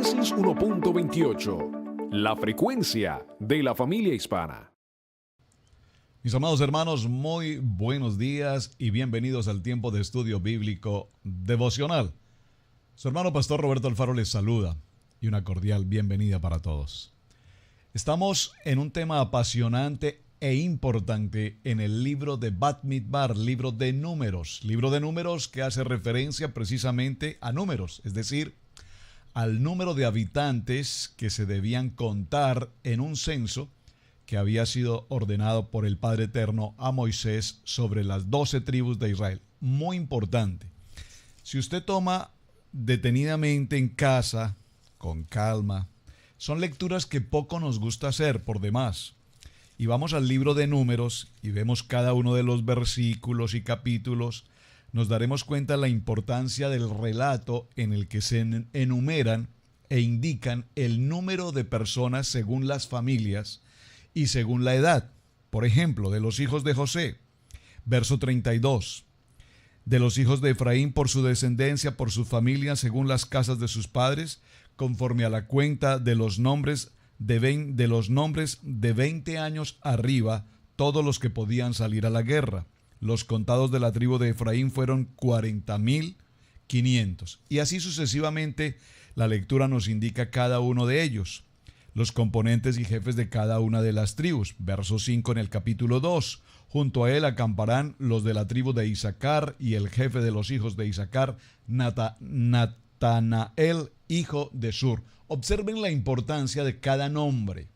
Génesis 1.28, la frecuencia de la familia hispana. Mis amados hermanos, muy buenos días y bienvenidos al tiempo de estudio bíblico devocional. Su hermano pastor Roberto Alfaro les saluda y una cordial bienvenida para todos. Estamos en un tema apasionante e importante en el libro de Bamidbar, libro de números que hace referencia precisamente a números, es decir, al número de habitantes que se debían contar en un censo que había sido ordenado por el Padre Eterno a Moisés sobre las 12 tribus de Israel. Muy importante. Si usted toma detenidamente en casa, con calma, son lecturas que poco nos gusta hacer por demás. Y vamos al libro de Números y vemos cada uno de los versículos y capítulos, nos daremos cuenta de la importancia del relato en el que se enumeran e indican el número de personas según las familias y según la edad. Por ejemplo, de los hijos de José, verso 32. De los hijos de Efraín por su descendencia, por sus familias, según las casas de sus padres, conforme a la cuenta de los nombres de 20 años arriba, todos los que podían salir a la guerra. Los contados de la tribu de Efraín fueron 40,500. Y así sucesivamente, la lectura nos indica cada uno de ellos. Los componentes y jefes de cada una de las tribus. Verso 5 en el capítulo 2. Junto a él acamparán los de la tribu de Isaacar y el jefe de los hijos de Isaacar, Natanael, hijo de Sur. Observen la importancia de cada nombre.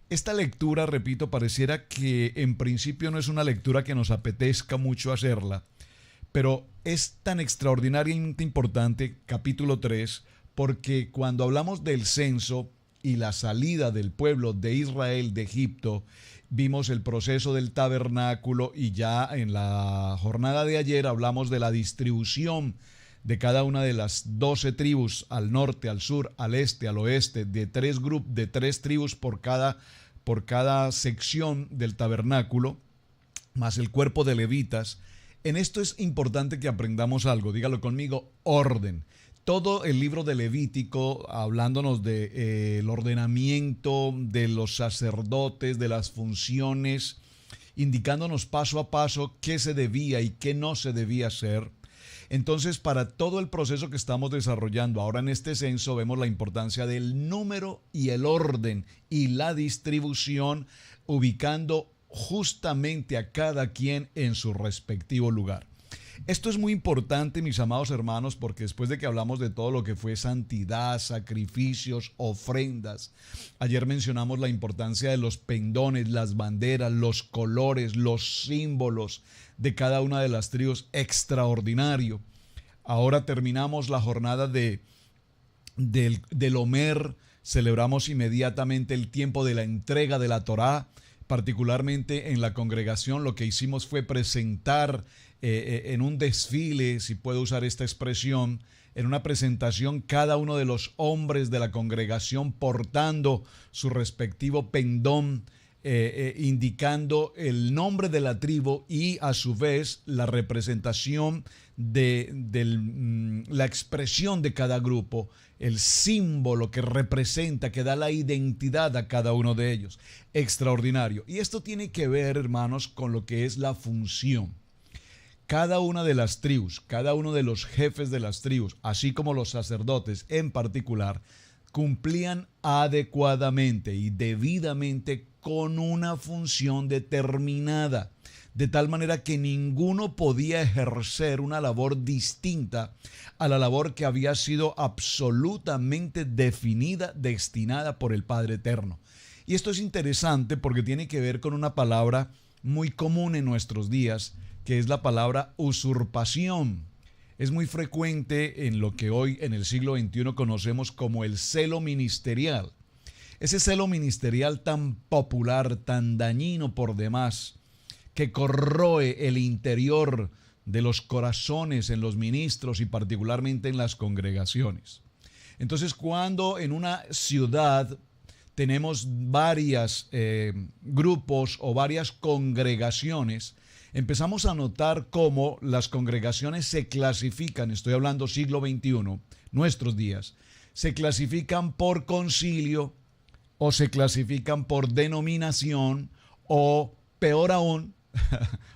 Esta lectura, repito, pareciera que en principio no es una lectura que nos apetezca mucho hacerla, pero es tan extraordinariamente importante, capítulo 3, porque cuando hablamos del censo y la salida del pueblo de Israel de Egipto, vimos el proceso del tabernáculo y ya en la jornada de ayer hablamos de la distribución de cada una de las 12 tribus, al norte, al sur, al este, al oeste, de tres tribus por cada sección del tabernáculo, más el cuerpo de levitas. En esto es importante que aprendamos algo, dígalo conmigo, orden. Todo el libro de Levítico, hablándonos del ordenamiento de los sacerdotes, de las funciones, indicándonos paso a paso qué se debía y qué no se debía hacer. Entonces, para todo el proceso que estamos desarrollando ahora en este censo, vemos la importancia del número y el orden y la distribución, ubicando justamente a cada quien en su respectivo lugar. Esto es muy importante, mis amados hermanos, porque después de que hablamos de todo lo que fue santidad, sacrificios, ofrendas, ayer mencionamos la importancia de los pendones, las banderas, los colores, los símbolos de cada una de las tribus, extraordinario. Ahora terminamos la jornada del Omer, celebramos inmediatamente el tiempo de la entrega de la Torá. Particularmente en la congregación lo que hicimos fue presentar en un desfile, si puedo usar esta expresión, en una presentación cada uno de los hombres de la congregación portando su respectivo pendón, indicando el nombre de la tribu y a su vez la representación de la expresión de cada grupo, el símbolo que representa, que da la identidad a cada uno de ellos. Extraordinario. Y esto tiene que ver, hermanos, con lo que es la función. Cada una de las tribus, cada uno de los jefes de las tribus, así como los sacerdotes en particular, cumplían adecuadamente y debidamente con una función determinada, de tal manera que ninguno podía ejercer una labor distinta a la labor que había sido absolutamente definida, destinada por el Padre Eterno. Y esto es interesante porque tiene que ver con una palabra muy común en nuestros días, que es la palabra usurpación. Es muy frecuente en lo que hoy en el siglo XXI conocemos como el celo ministerial. Ese celo ministerial tan popular, tan dañino por demás, que corroe el interior de los corazones en los ministros y particularmente en las congregaciones. Entonces, cuando en una ciudad tenemos varios grupos o varias congregaciones, empezamos a notar cómo las congregaciones se clasifican, estoy hablando siglo XXI, nuestros días, se clasifican por concilio o se clasifican por denominación o peor aún,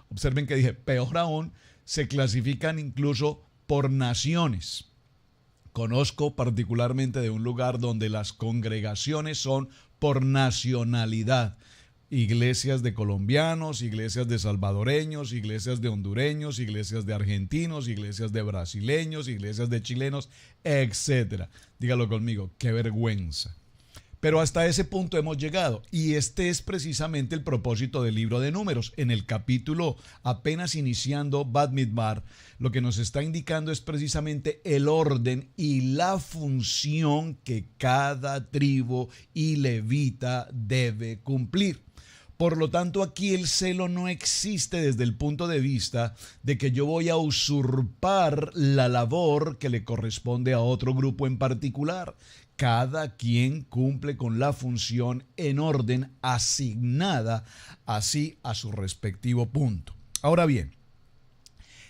observen que dije peor aún, se clasifican incluso por naciones. Conozco particularmente de un lugar donde las congregaciones son por nacionalidad. Iglesias de colombianos, iglesias de salvadoreños, iglesias de hondureños, iglesias de argentinos, iglesias de brasileños, iglesias de chilenos, etcétera. Dígalo conmigo, qué vergüenza. Pero hasta ese punto hemos llegado y este es precisamente el propósito del libro de Números. En el capítulo apenas iniciando Bamidbar, lo que nos está indicando es precisamente el orden y la función que cada tribu y levita debe cumplir. Por lo tanto, aquí el celo no existe desde el punto de vista de que yo voy a usurpar la labor que le corresponde a otro grupo en particular. Cada quien cumple con la función en orden asignada así a su respectivo punto. Ahora bien,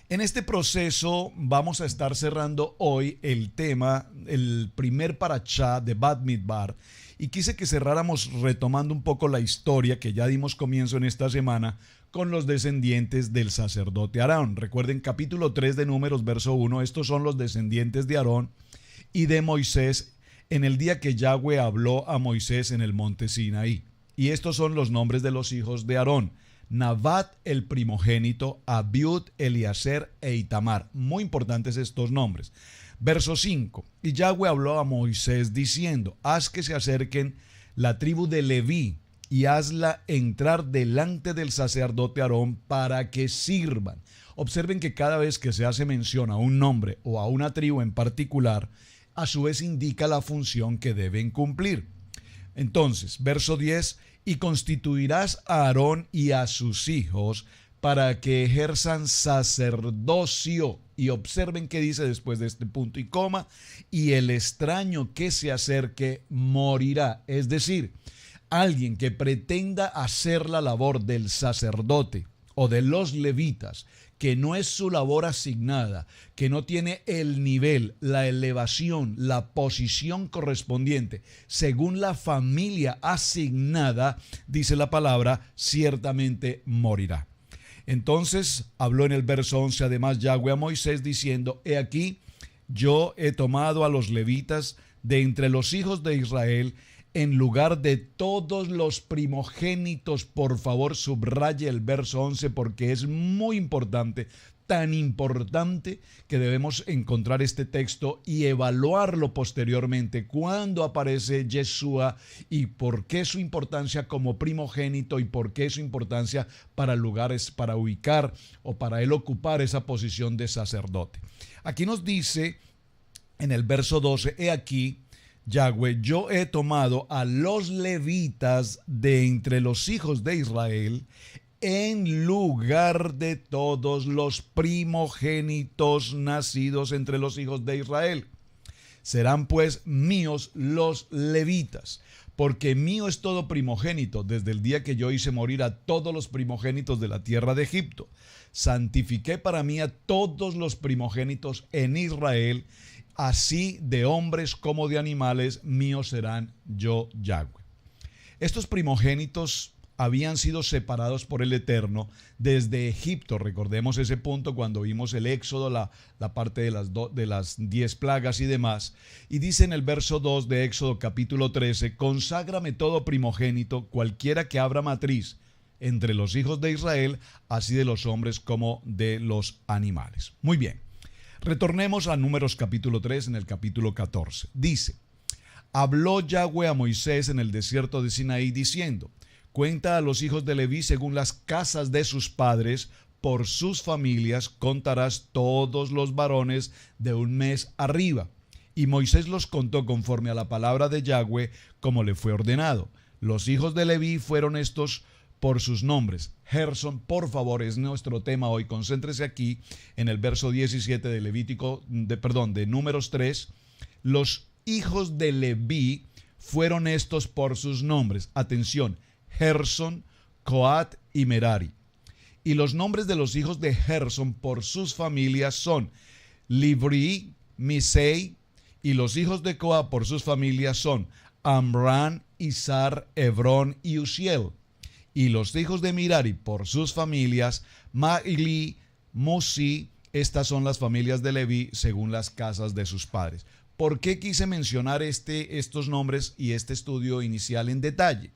en este proceso vamos a estar cerrando hoy el tema, el primer parashá de Bamidbar, y quise que cerráramos retomando un poco la historia que ya dimos comienzo en esta semana con los descendientes del sacerdote Aarón. Recuerden capítulo 3 de Números, verso 1, estos son los descendientes de Aarón y de Moisés en el día que Yahweh habló a Moisés en el monte Sinaí. Y estos son los nombres de los hijos de Aarón: Nabat el primogénito, Abiud, Eliezer e Itamar. Muy importantes estos nombres. Verso 5. Y Yahweh habló a Moisés diciendo: haz que se acerquen la tribu de Leví y hazla entrar delante del sacerdote Aarón para que sirvan. Observen que cada vez que se hace mención a un nombre o a una tribu en particular, a su vez indica la función que deben cumplir. Entonces, verso 10, y constituirás a Aarón y a sus hijos para que ejerzan sacerdocio. Y observen qué dice después de este punto y coma: y el extraño que se acerque morirá. Es decir, alguien que pretenda hacer la labor del sacerdote o de los levitas, que no es su labor asignada, que no tiene el nivel, la elevación, la posición correspondiente, según la familia asignada, dice la palabra, ciertamente morirá. Entonces habló en el verso 11 además Yahweh a Moisés diciendo: he aquí, yo he tomado a los levitas de entre los hijos de Israel en lugar de todos los primogénitos. Por favor, subraye el verso 11 porque es muy importante, tan importante que debemos encontrar este texto y evaluarlo posteriormente cuando aparece Yeshua y por qué su importancia como primogénito y por qué su importancia para lugares, para ubicar o para él ocupar esa posición de sacerdote. Aquí nos dice en el verso 12, he aquí, Yahweh, yo he tomado a los levitas de entre los hijos de Israel en lugar de todos los primogénitos nacidos entre los hijos de Israel. Serán pues míos los levitas, porque mío es todo primogénito, desde el día que yo hice morir a todos los primogénitos de la tierra de Egipto. Santifiqué para mí a todos los primogénitos en Israel, así de hombres como de animales, míos serán yo, Yahweh. Estos primogénitos habían sido separados por el Eterno desde Egipto. Recordemos ese punto cuando vimos el Éxodo, la parte de las 10 plagas y demás. Y dice en el verso 2 de Éxodo capítulo 13, conságrame todo primogénito, cualquiera que abra matriz entre los hijos de Israel, así de los hombres como de los animales. Muy bien. Retornemos a Números capítulo 3 en el capítulo 14. Dice: habló Yahweh a Moisés en el desierto de Sinaí diciendo: cuenta a los hijos de Leví según las casas de sus padres, por sus familias contarás todos los varones de un mes arriba. Y Moisés los contó conforme a la palabra de Yahweh, como le fue ordenado. Los hijos de Leví fueron estos por sus nombres. Gerson, por favor, es nuestro tema hoy. Concéntrese aquí en el verso 17 de Números 3. Los hijos de Leví fueron estos por sus nombres. Atención, Gerson, Coat y Merari. Y los nombres de los hijos de Gerson por sus familias son Libri, Misei Y los hijos de Coat por sus familias son Amram, Izhar, Hebrón y Uziel. Y los hijos de Merari por sus familias, Mahli, Musi. Estas son las familias de Leví según las casas de sus padres. ¿Por qué quise mencionar estos nombres y este estudio inicial en detalle?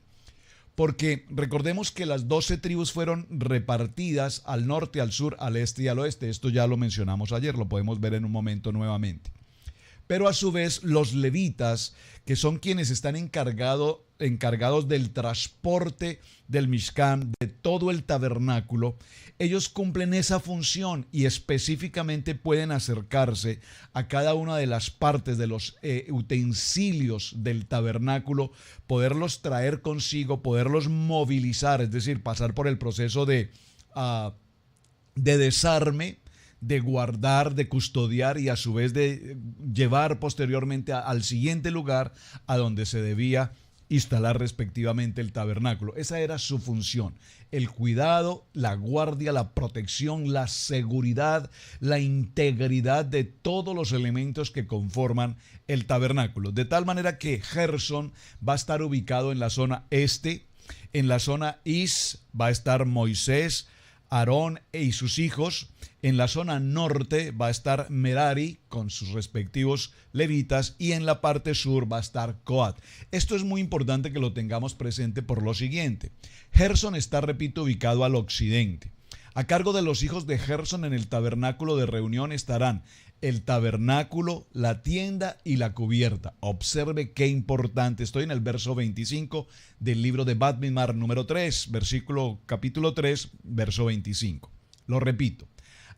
Porque recordemos que las 12 tribus fueron repartidas al norte, al sur, al este y al oeste. Esto ya lo mencionamos ayer, lo podemos ver en un momento nuevamente. Pero a su vez los levitas, que son quienes están encargados del transporte del Mishkan, de todo el tabernáculo, ellos cumplen esa función y específicamente pueden acercarse a cada una de las partes de los utensilios del tabernáculo, poderlos traer consigo, poderlos movilizar, es decir, pasar por el proceso de desarme, de guardar, de custodiar y a su vez de llevar posteriormente al siguiente lugar a donde se debía instalar respectivamente el tabernáculo. Esa era su función: el cuidado, la guardia, la protección, la seguridad, la integridad de todos los elementos que conforman el tabernáculo. De tal manera que Gersón va a estar ubicado en la zona este, en la zona Is va a estar Moisés, Aarón y sus hijos. En la zona norte va a estar Merari con sus respectivos levitas y en la parte sur va a estar Coat. Esto es muy importante que lo tengamos presente por lo siguiente. Gersón está, repito, ubicado al occidente. A cargo de los hijos de Gersón en el tabernáculo de reunión estarán el tabernáculo, la tienda y la cubierta. Observe qué importante. Estoy en el verso 25 del libro de Bat Mimar número 3, capítulo 3, verso 25. Lo repito.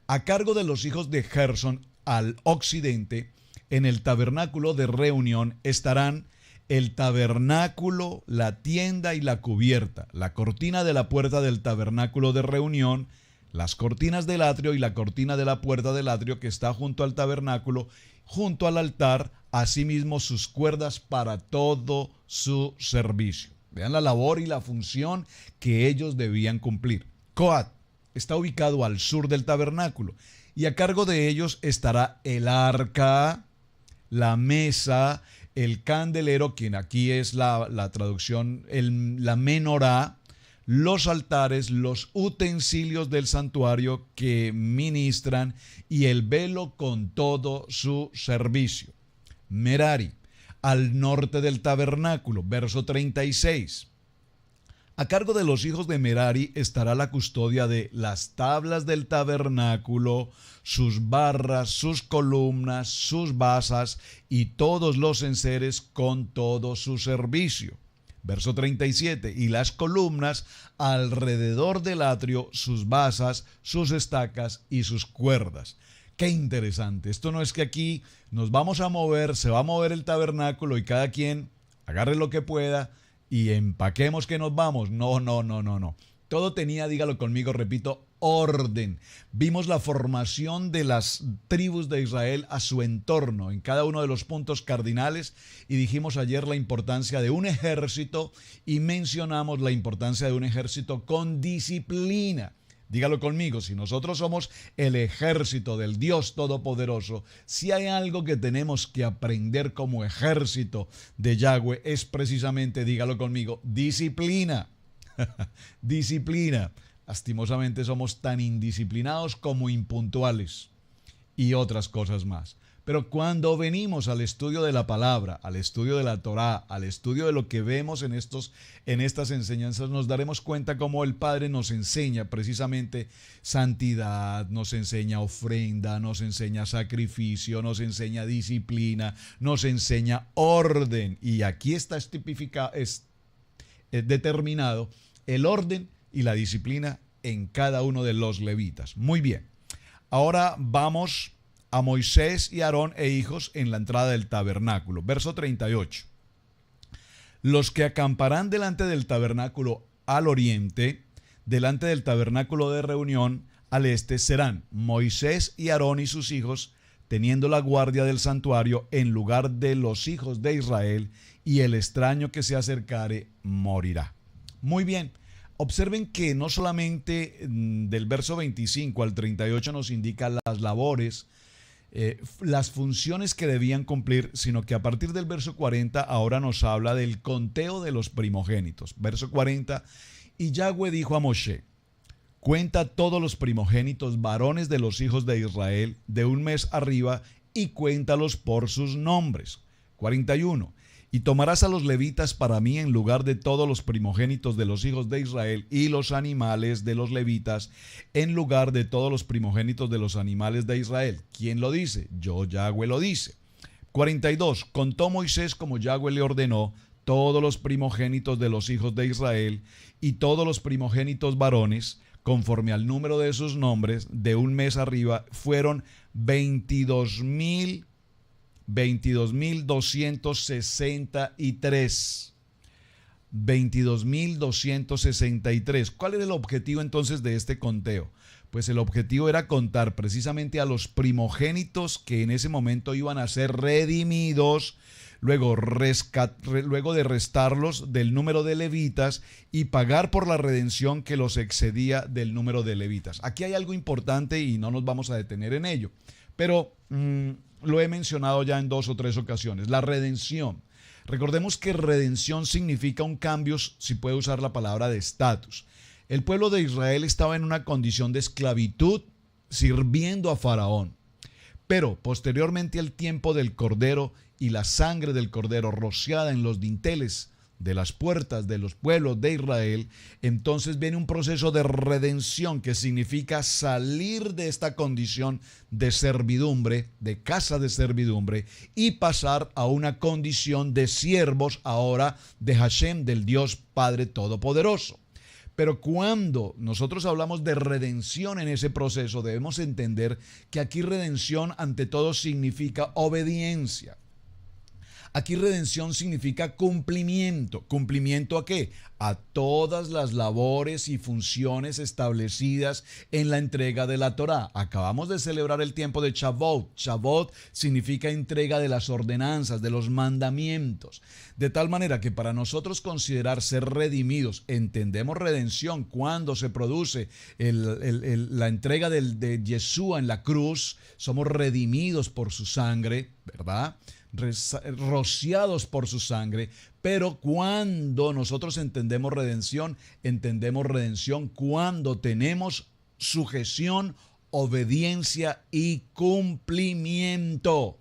A cargo de los hijos de Gersón al occidente, en el tabernáculo de reunión estarán el tabernáculo, la tienda y la cubierta, la cortina de la puerta del tabernáculo de reunión, las cortinas del atrio y la cortina de la puerta del atrio que está junto al tabernáculo, junto al altar, asimismo sus cuerdas para todo su servicio. Vean la labor y la función que ellos debían cumplir. Coat está ubicado al sur del tabernáculo y a cargo de ellos estará el arca, la mesa, el candelero, quien aquí es la traducción, la menorá, los altares, los utensilios del santuario que ministran y el velo con todo su servicio. Merari, al norte del tabernáculo, verso 36. A cargo de los hijos de Merari estará la custodia de las tablas del tabernáculo, sus barras, sus columnas, sus basas y todos los enseres con todo su servicio. Verso 37. Y las columnas alrededor del atrio, sus basas, sus estacas y sus cuerdas. Qué interesante. Esto no es que aquí nos vamos a mover, se va a mover el tabernáculo y cada quien agarre lo que pueda y empaquemos que nos vamos. No. Todo tenía, dígalo conmigo, repito, orden. Vimos la formación de las tribus de Israel a su entorno en cada uno de los puntos cardinales y dijimos ayer la importancia de un ejército y mencionamos la importancia de un ejército con disciplina. Dígalo conmigo, si nosotros somos el ejército del Dios Todopoderoso, si hay algo que tenemos que aprender como ejército de Yahweh es precisamente, dígalo conmigo, disciplina. Disciplina. Lastimosamente somos tan indisciplinados como impuntuales y otras cosas más. Pero cuando venimos al estudio de la palabra, al estudio de la Torá, al estudio de lo que vemos en estas enseñanzas, nos daremos cuenta cómo el Padre nos enseña precisamente santidad, nos enseña ofrenda, nos enseña sacrificio, nos enseña disciplina, nos enseña orden. Y aquí está determinado el orden y la disciplina en cada uno de los levitas. Muy bien. Ahora vamos a Moisés y Aarón e hijos en la entrada del tabernáculo. Verso 38. Los que acamparán delante del tabernáculo al oriente, delante del tabernáculo de reunión al este, serán Moisés y Aarón y sus hijos, teniendo la guardia del santuario en lugar de los hijos de Israel, y el extraño que se acercare morirá. Muy bien. Observen que no solamente del verso 25 al 38 nos indica las labores las funciones que debían cumplir, sino que a partir del verso 40 ahora nos habla del conteo de los primogénitos. Verso 40, y Yahweh dijo a Moshe, cuenta todos los primogénitos varones de los hijos de Israel de un mes arriba y cuéntalos por sus nombres. 41. Y tomarás a los levitas para mí en lugar de todos los primogénitos de los hijos de Israel y los animales de los levitas en lugar de todos los primogénitos de los animales de Israel. ¿Quién lo dice? Yo, Yahweh, lo dice. 42. Contó Moisés como Yahweh le ordenó todos los primogénitos de los hijos de Israel y todos los primogénitos varones, conforme al número de sus nombres, de un mes arriba, fueron 22,263. 22,263. ¿Cuál era el objetivo entonces de este conteo? Pues el objetivo era contar precisamente a los primogénitos que en ese momento iban a ser redimidos, luego de restarlos del número de levitas y pagar por la redención que los excedía del número de levitas. Aquí hay algo importante y no nos vamos a detener en ello, pero lo he mencionado ya en 2 o 3 ocasiones. La redención. Recordemos que redención significa un cambio, si puede usar la palabra, de estatus. El pueblo de Israel estaba en una condición de esclavitud sirviendo a Faraón. Pero posteriormente al tiempo del Cordero y la sangre del Cordero rociada en los dinteles de las puertas de los pueblos de Israel, entonces viene un proceso de redención que significa salir de esta condición de servidumbre, de casa de servidumbre, y pasar a una condición de siervos ahora de Hashem, del Dios Padre Todopoderoso. Pero cuando nosotros hablamos de redención en ese proceso, debemos entender que aquí redención ante todo significa obediencia. Aquí redención significa cumplimiento. ¿Cumplimiento a qué? A todas las labores y funciones establecidas en la entrega de la Torá. Acabamos de celebrar el tiempo de Shavuot. Shavuot significa entrega de las ordenanzas, de los mandamientos. De tal manera que para nosotros considerar ser redimidos, entendemos redención cuando se produce la entrega de Yeshua en la cruz. Somos redimidos por su sangre, ¿verdad? Rociados por su sangre, pero cuando nosotros entendemos redención cuando tenemos sujeción, obediencia y cumplimiento.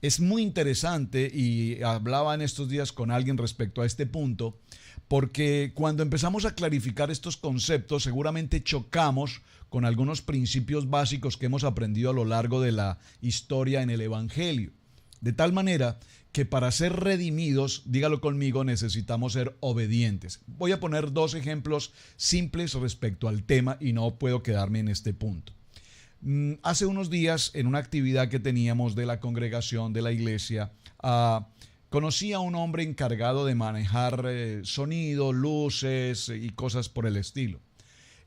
Es muy interesante y hablaba en estos días con alguien respecto a este punto, porque cuando empezamos a clarificar estos conceptos seguramente chocamos con algunos principios básicos que hemos aprendido a lo largo de la historia en el Evangelio. De tal manera que para ser redimidos, dígalo conmigo, necesitamos ser obedientes. Voy a poner 2 ejemplos simples respecto al tema y no puedo quedarme en este punto. Hace unos días, en una actividad que teníamos de la congregación de la iglesia, conocí a un hombre encargado de manejar sonido, luces y cosas por el estilo.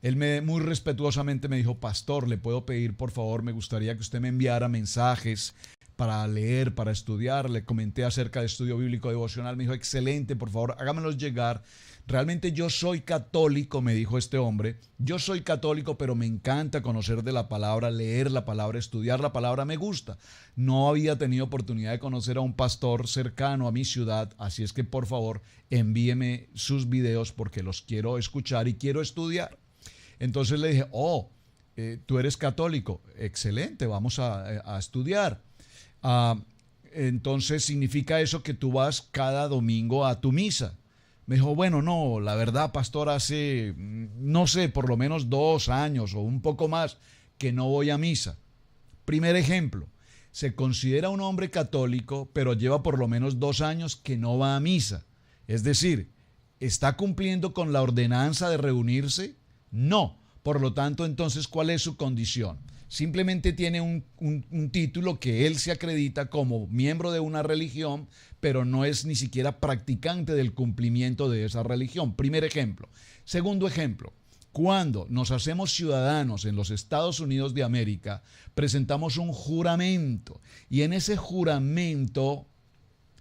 Él muy respetuosamente me dijo: pastor, ¿le puedo pedir, por favor? Me gustaría que usted me enviara mensajes para leer, para estudiar. Le comenté acerca de estudio bíblico devocional. Me dijo: excelente, por favor, hágamelos llegar. Realmente yo soy católico, me dijo este hombre. Yo soy católico, pero me encanta conocer de la palabra, leer la palabra, estudiar la palabra, me gusta. No había tenido oportunidad de conocer a un pastor cercano a mi ciudad, así es que por favor envíeme sus videos porque los quiero escuchar y quiero estudiar. Entonces le dije: tú eres católico, excelente, vamos a estudiar. Entonces, ¿significa eso que tú vas cada domingo a tu misa? Me dijo: bueno, no, la verdad, pastor, hace, no sé, por lo menos 2 años o un poco más que no voy a misa. Primer ejemplo, se considera un hombre católico, pero lleva por lo menos 2 años que no va a misa. Es decir, ¿está cumpliendo con la ordenanza de reunirse? No. Por lo tanto, entonces, ¿cuál es su condición? Simplemente tiene un título que él se acredita como miembro de una religión, pero no es ni siquiera practicante del cumplimiento de esa religión. Primer ejemplo. Segundo ejemplo. Cuando nos hacemos ciudadanos en los Estados Unidos de América, presentamos un juramento. Y en ese juramento,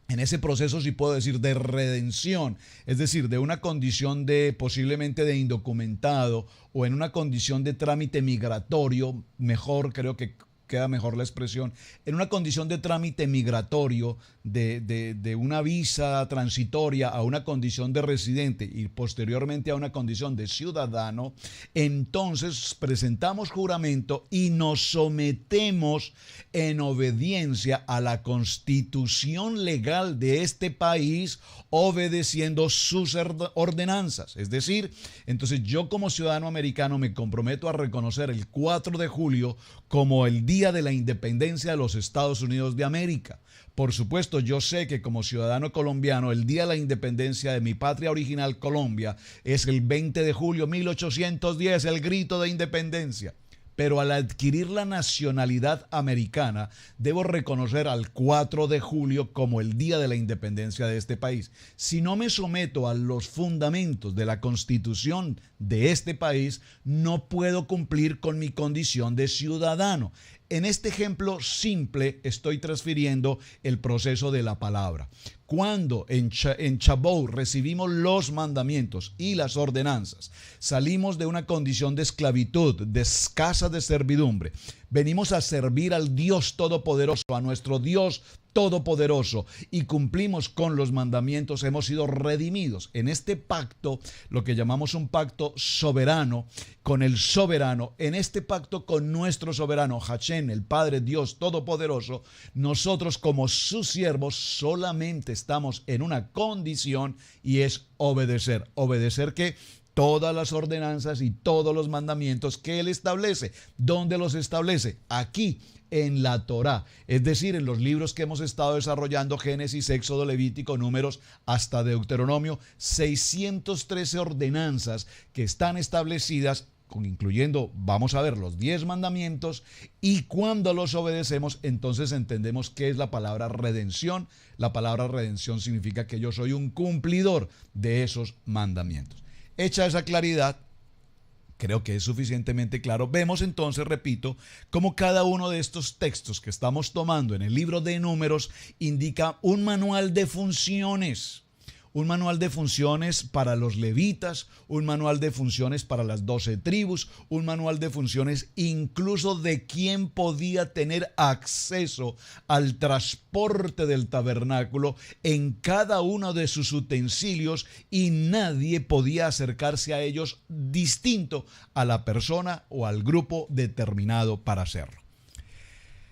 en ese proceso, si puedo decir, de redención, es decir, de una condición de posiblemente de indocumentado o en una condición de trámite migratorio, mejor creo que queda mejor la expresión, en una condición de trámite migratorio, de una visa transitoria a una condición de residente y posteriormente a una condición de ciudadano, entonces presentamos juramento y nos sometemos en obediencia a la constitución legal de este país, obedeciendo sus ordenanzas. Es decir, entonces yo como ciudadano americano me comprometo a reconocer el 4 de julio como el Día de la Independencia de los Estados Unidos de América. Por supuesto, yo sé que como ciudadano colombiano, el Día de la Independencia de mi patria original, Colombia, es el 20 de julio de 1810, el grito de independencia. Pero al adquirir la nacionalidad americana, debo reconocer al 4 de julio como el Día de la Independencia de este país. Si no me someto a los fundamentos de la Constitución de este país, no puedo cumplir con mi condición de ciudadano. En este ejemplo simple estoy transfiriendo el proceso de la palabra. Cuando en Shavuot recibimos los mandamientos y las ordenanzas, salimos de una condición de esclavitud, de escasa de servidumbre. Venimos a servir al Dios Todopoderoso, a nuestro Dios Todopoderoso, y cumplimos con los mandamientos, hemos sido redimidos. En este pacto, lo que llamamos un pacto soberano, con el soberano, en este pacto con nuestro soberano, Hashem, el Padre Dios Todopoderoso, nosotros como sus siervos solamente estamos en una condición y es obedecer. ¿Obedecer qué? Todas las ordenanzas y todos los mandamientos que Él establece. ¿Dónde los establece? Aquí, en la Torá, es decir, en los libros que hemos estado desarrollando, Génesis, Éxodo, Levítico, Números, hasta Deuteronomio, 613 ordenanzas que están establecidas, incluyendo, vamos a ver, los 10 mandamientos, y cuando los obedecemos, entonces entendemos qué es la palabra redención. La palabra redención significa que yo soy un cumplidor de esos mandamientos. Hecha esa claridad, creo que es suficientemente claro. Vemos entonces, repito, cómo cada uno de estos textos que estamos tomando en el libro de Números indica un manual de funciones. Un manual de funciones para los levitas, un manual de funciones para las 12 tribus, un manual de funciones incluso de quién podía tener acceso al transporte del tabernáculo en cada uno de sus utensilios, y nadie podía acercarse a ellos distinto a la persona o al grupo determinado para hacerlo.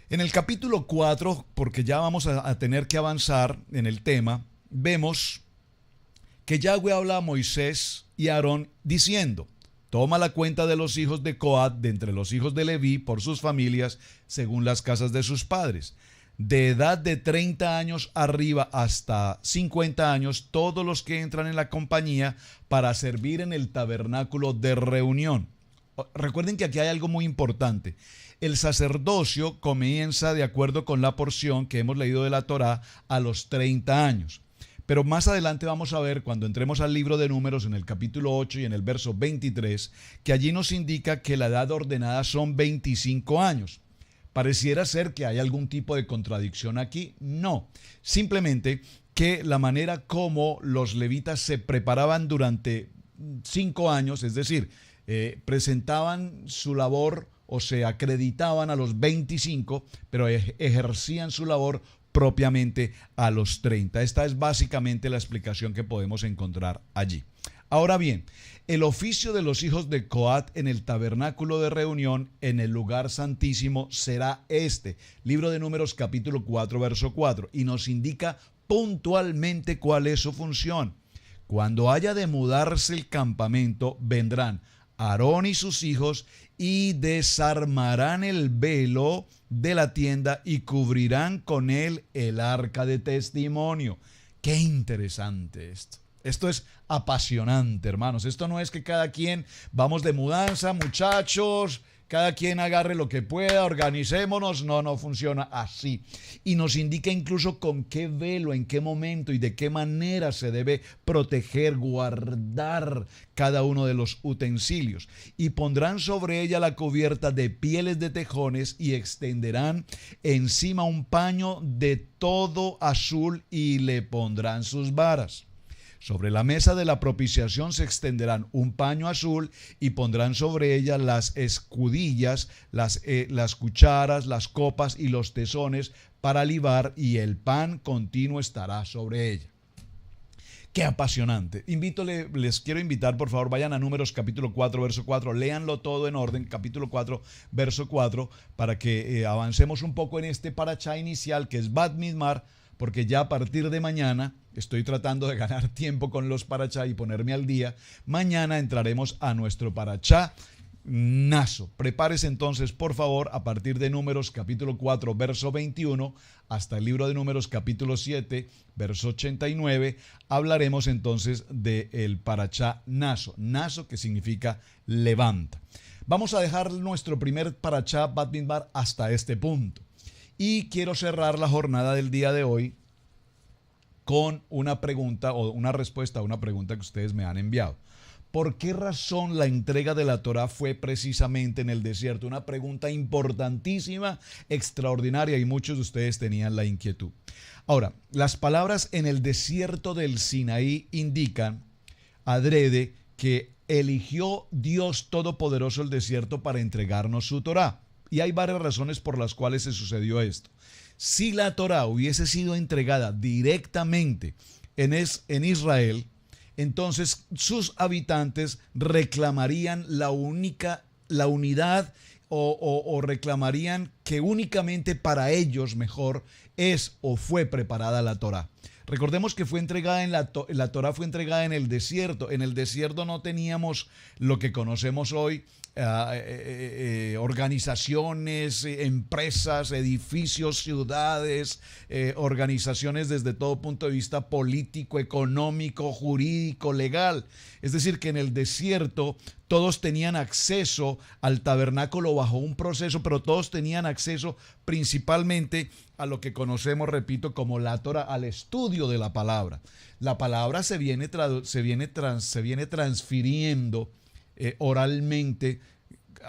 En el capítulo 4, porque ya vamos a tener que avanzar en el tema, vemos que Yahweh habla a Moisés y a Aarón diciendo: toma la cuenta de los hijos de Coat de entre los hijos de Leví por sus familias según las casas de sus padres, de edad de 30 años arriba hasta 50 años, todos los que entran en la compañía para servir en el tabernáculo de reunión. Recuerden que aquí hay algo muy importante. El sacerdocio comienza, de acuerdo con la porción que hemos leído de la Torá, a los 30 años. Pero más adelante vamos a ver, cuando entremos al libro de Números, en el capítulo 8 y en el verso 23, que allí nos indica que la edad ordenada son 25 años. Pareciera ser que hay algún tipo de contradicción aquí. No, simplemente que la manera como los levitas se preparaban durante 5 años, es decir, presentaban su labor o se acreditaban a los 25, pero ejercían su labor propiamente a los 30. Esta es básicamente la explicación que podemos encontrar allí. Ahora bien, el oficio de los hijos de Coat en el tabernáculo de reunión en el lugar santísimo será este. Libro de Números capítulo 4 verso 4, y nos indica puntualmente cuál es su función. Cuando haya de mudarse el campamento, vendrán Aarón y sus hijos y desarmarán el velo de la tienda y cubrirán con él el arca de testimonio. Qué interesante esto. Esto es apasionante, hermanos. Esto no es que cada quien vamos de mudanza, muchachos, cada quien agarre lo que pueda, organicémonos. No, no funciona así. Y nos indica incluso con qué velo, en qué momento y de qué manera se debe proteger, guardar cada uno de los utensilios. Y pondrán sobre ella la cubierta de pieles de tejones y extenderán encima un paño de todo azul y le pondrán sus varas. Sobre la mesa de la propiciación se extenderán un paño azul y pondrán sobre ella las escudillas, las cucharas, las copas y los tezones para libar, y el pan continuo estará sobre ella. Qué apasionante. Les quiero invitar, por favor, vayan a Números capítulo 4, verso 4, léanlo todo en orden, capítulo 4, verso 4, para que avancemos un poco en este parachá inicial que es Bat Midbar, porque ya a partir de mañana estoy tratando de ganar tiempo con los parachá y ponerme al día. Mañana entraremos a nuestro parachá Naso. Prepárese entonces, por favor, a partir de Números capítulo 4, verso 21, hasta el libro de Números capítulo 7, verso 89, hablaremos entonces del parachá Naso. Naso, que significa levanta. Vamos a dejar nuestro primer parachá Bat Midbar hasta este punto. Y quiero cerrar la jornada del día de hoy con una pregunta o una respuesta a una pregunta que ustedes me han enviado. ¿Por qué razón la entrega de la Torá fue precisamente en el desierto? Una pregunta importantísima, extraordinaria, y muchos de ustedes tenían la inquietud. Ahora, las palabras en el desierto del Sinaí indican adrede que eligió Dios Todopoderoso el desierto para entregarnos su Torá. Y hay varias razones por las cuales se sucedió esto. Si la Torá hubiese sido entregada directamente en Israel, entonces sus habitantes reclamarían la unidad o reclamarían que únicamente para ellos mejor es o fue preparada la Torá. Recordemos que fue entregada la Torá fue entregada en el desierto. En el desierto no teníamos lo que conocemos hoy, organizaciones, empresas, edificios, ciudades, organizaciones desde todo punto de vista político, económico, jurídico, legal. Es decir, que en el desierto todos tenían acceso al tabernáculo bajo un proceso, pero todos tenían acceso principalmente a lo que conocemos, repito, como la Torá, al estudio de la palabra. La palabra se viene transfiriendo oralmente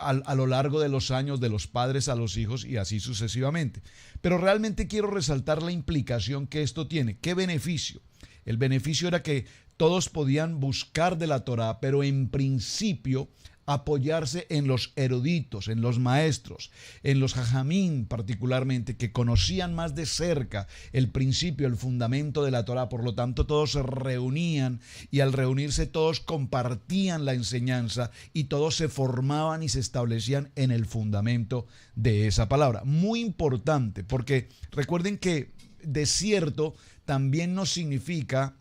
a lo largo de los años, de los padres a los hijos y así sucesivamente. Pero realmente quiero resaltar la implicación que esto tiene. ¿Qué beneficio? El beneficio era que todos podían buscar de la Torá, pero en principio apoyarse en los eruditos, en los maestros, en los jajamín particularmente, que conocían más de cerca el principio, el fundamento de la Torá. Por lo tanto, todos se reunían y al reunirse todos compartían la enseñanza y todos se formaban y se establecían en el fundamento de esa palabra. Muy importante, porque recuerden que desierto también nos significa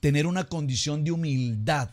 tener una condición de humildad.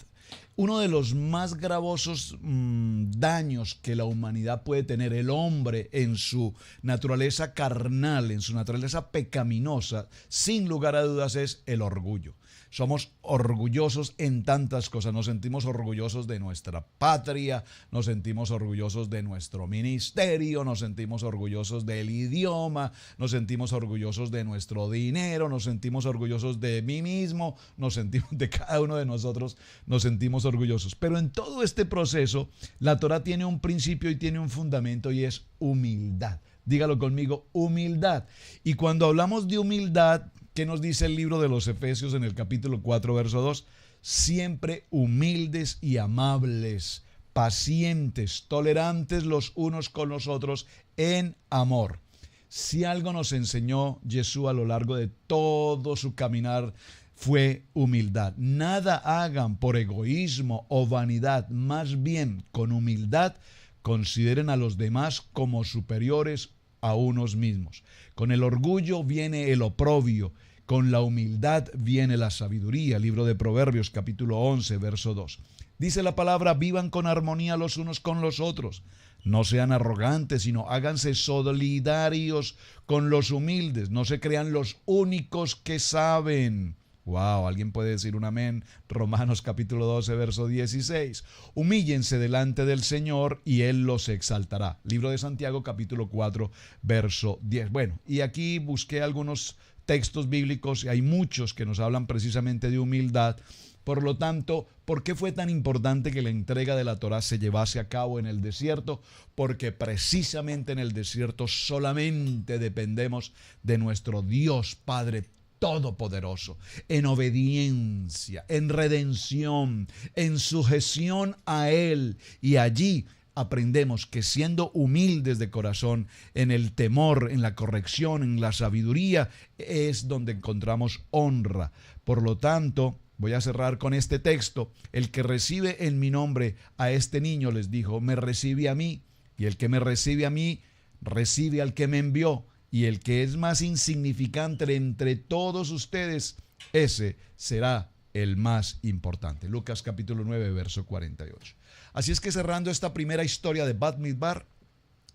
Uno de los más gravosos daños que la humanidad puede tener, el hombre en su naturaleza carnal, en su naturaleza pecaminosa, sin lugar a dudas, es el orgullo. Somos orgullosos en tantas cosas. Nos sentimos orgullosos de nuestra patria, nos sentimos orgullosos de nuestro ministerio, nos sentimos orgullosos del idioma, nos sentimos orgullosos de nuestro dinero, nos sentimos orgullosos de mí mismo, nos sentimos de cada uno de nosotros, nos sentimos orgullosos. Pero en todo este proceso, la Torá tiene un principio y tiene un fundamento, y es humildad. Dígalo conmigo, humildad. Y cuando hablamos de humildad, ¿qué nos dice el libro de los Efesios en el capítulo 4, verso 2? Siempre humildes y amables, pacientes, tolerantes los unos con los otros en amor. Si algo nos enseñó Jesús a lo largo de todo su caminar, fue humildad. Nada hagan por egoísmo o vanidad, más bien con humildad consideren a los demás como superiores a unos mismos. Con el orgullo viene el oprobio, con la humildad viene la sabiduría. Libro de Proverbios, capítulo 11, verso 2. Dice la palabra: vivan con armonía los unos con los otros. No sean arrogantes, sino háganse solidarios con los humildes. No se crean los únicos que saben. Wow, ¿alguien puede decir un amén? Romanos capítulo 12, verso 16. Humíllense delante del Señor y Él los exaltará. Libro de Santiago capítulo 4, verso 10. Bueno, y aquí busqué algunos textos bíblicos y hay muchos que nos hablan precisamente de humildad. Por lo tanto, ¿por qué fue tan importante que la entrega de la Torá se llevase a cabo en el desierto? Porque precisamente en el desierto solamente dependemos de nuestro Dios Padre Todopoderoso, en obediencia, en redención, en sujeción a Él. Y allí aprendemos que siendo humildes de corazón, en el temor, en la corrección, en la sabiduría, es donde encontramos honra. Por lo tanto, voy a cerrar con este texto. El que recibe en mi nombre a este niño, les dijo, me recibe a mí. Y el que me recibe a mí, recibe al que me envió. Y el que es más insignificante entre todos ustedes, ese será el más importante. Lucas capítulo 9, verso 48. Así es que cerrando esta primera historia de Bat Midbar,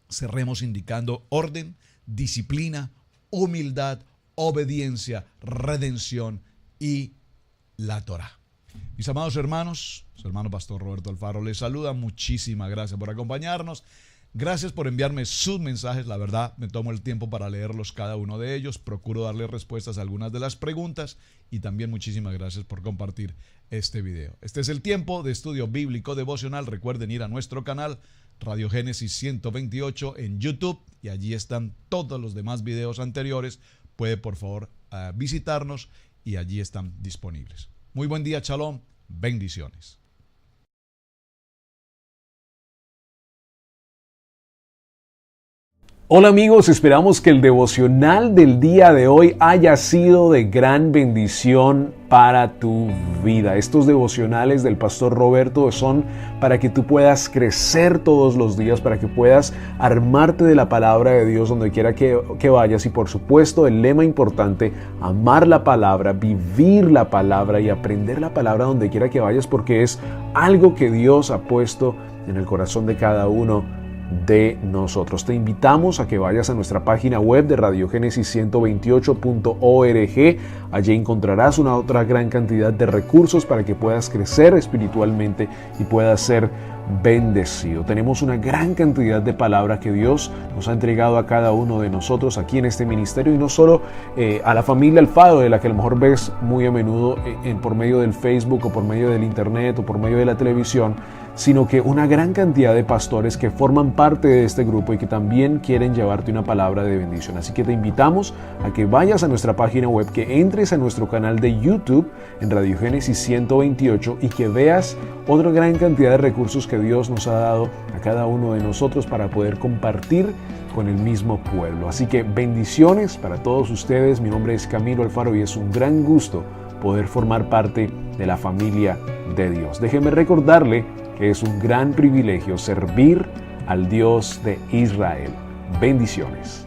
cerremos indicando orden, disciplina, humildad, obediencia, redención y la Torá. Mis amados hermanos, su hermano Pastor Roberto Alfaro les saluda. Muchísimas gracias por acompañarnos. Gracias por enviarme sus mensajes. La verdad, me tomo el tiempo para leerlos cada uno de ellos. Procuro darle respuestas a algunas de las preguntas. Y también muchísimas gracias por compartir este video. Este es el tiempo de estudio bíblico devocional. Recuerden ir a nuestro canal Radio Génesis 128 en YouTube. Y allí están todos los demás videos anteriores. Puede por favor visitarnos y allí están disponibles. Muy buen día, Shalom. Bendiciones. Hola amigos, esperamos que el devocional del día de hoy haya sido de gran bendición para tu vida. Estos devocionales del Pastor Roberto son para que tú puedas crecer todos los días, para que puedas armarte de la palabra de Dios donde quiera que vayas y por supuesto el lema importante, amar la palabra, vivir la palabra y aprender la palabra donde quiera que vayas porque es algo que Dios ha puesto en el corazón de cada uno de nosotros. Te invitamos a que vayas a nuestra página web de radiogenesis128.org. Allí encontrarás una otra gran cantidad de recursos para que puedas crecer espiritualmente y puedas ser bendecido. Tenemos una gran cantidad de palabra que Dios nos ha entregado a cada uno de nosotros aquí en este ministerio y no solo a la familia Alfaro, de la que a lo mejor ves muy a menudo por medio del Facebook o por medio del internet o por medio de la televisión, sino que una gran cantidad de pastores que forman parte de este grupo y que también quieren llevarte una palabra de bendición. Así que te invitamos a que vayas a nuestra página web, que entres a nuestro canal de YouTube en Radio Génesis 128 y que veas otra gran cantidad de recursos que Dios nos ha dado a cada uno de nosotros para poder compartir con el mismo pueblo. Así que bendiciones para todos ustedes. Mi nombre es Camilo Alfaro y es un gran gusto poder formar parte de la familia de Dios. Déjeme recordarle que es un gran privilegio servir al Dios de Israel. Bendiciones.